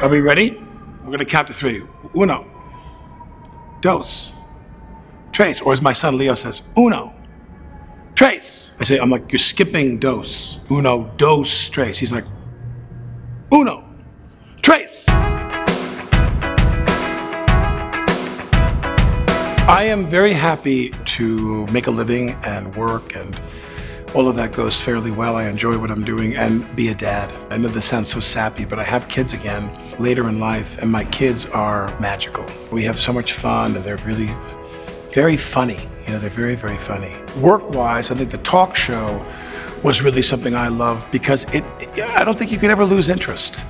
Are we ready? We're gonna count to 3. Uno, dos, tres, or as my son Leo says, uno, tres. I'm like, you're skipping dos. Uno, dos, tres. He's like, uno, tres. I am very happy to make a living and work, and all of that goes fairly well. I enjoy what I'm doing and be a dad. I know this sounds so sappy, but I have kids again later in life, and my kids are magical. We have so much fun, and they're really very funny. You know, they're very, very funny. Work-wise, I think the talk show was really something I love because I don't think you could ever lose interest.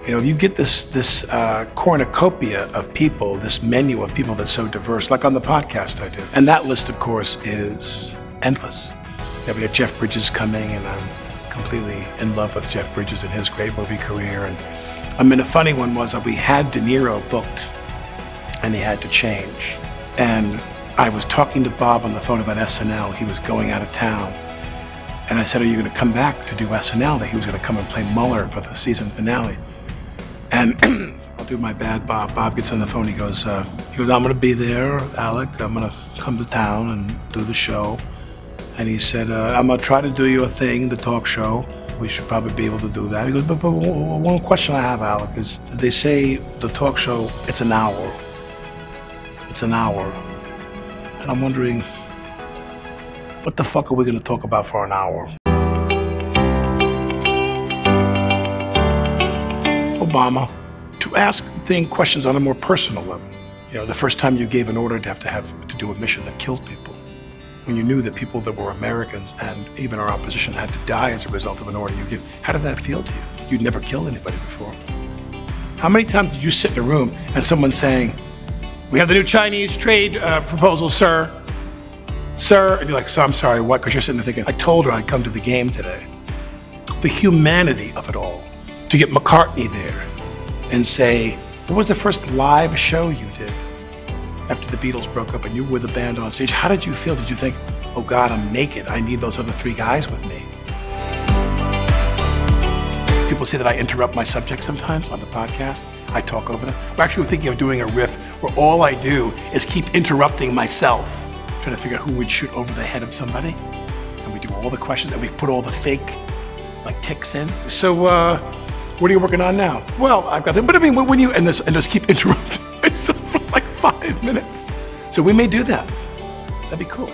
You know, you get this cornucopia of people, this menu of people that's so diverse, like on the podcast I do. And that list, of course, is endless. Yeah, we had Jeff Bridges coming, and I'm completely in love with Jeff Bridges and his great movie career. And I mean, a funny one was that we had De Niro booked, and he had to change. And I was talking to Bob on the phone about SNL. He was going out of town. And I said, are you going to come back to do SNL? That he was going to come and play Mueller for the season finale. And I'll do my bad Bob. Bob gets on the phone, he goes, I'm gonna be there, Alec. I'm gonna come to town and do the show. And he said, I'm gonna try to do your thing, the talk show. We should probably be able to do that. He goes, but one question I have, Alec, is they say the talk show, it's an hour. It's an hour. And I'm wondering, what the fuck are we gonna talk about for an hour? Obama, to ask questions on a more personal level. You know, the first time you gave an order to have to do a mission that killed people, when you knew that people that were Americans and even our opposition had to die as a result of an order you gave, how did that feel to you? You'd never killed anybody before. How many times did you sit in a room and someone saying, we have the new Chinese trade proposal, sir. Sir, and you're like, so I'm sorry, what? Because you're sitting there thinking, I told her I'd come to the game today. The humanity of it all. To get McCartney there and say, what was the first live show you did after the Beatles broke up and you were the band on stage? How did you feel? Did you think, oh God, I'm naked. I need those other 3 guys with me? People say that I interrupt my subjects sometimes on the podcast. I talk over them. We're actually thinking of doing a riff where all I do is keep interrupting myself, trying to figure out who would shoot over the head of somebody. And we do all the questions and we put all the fake ticks in. So, what are you working on now? Well, I've got them, but I mean, when you, and just keep interrupting myself for like 5 minutes. So we may do that. That'd be cool.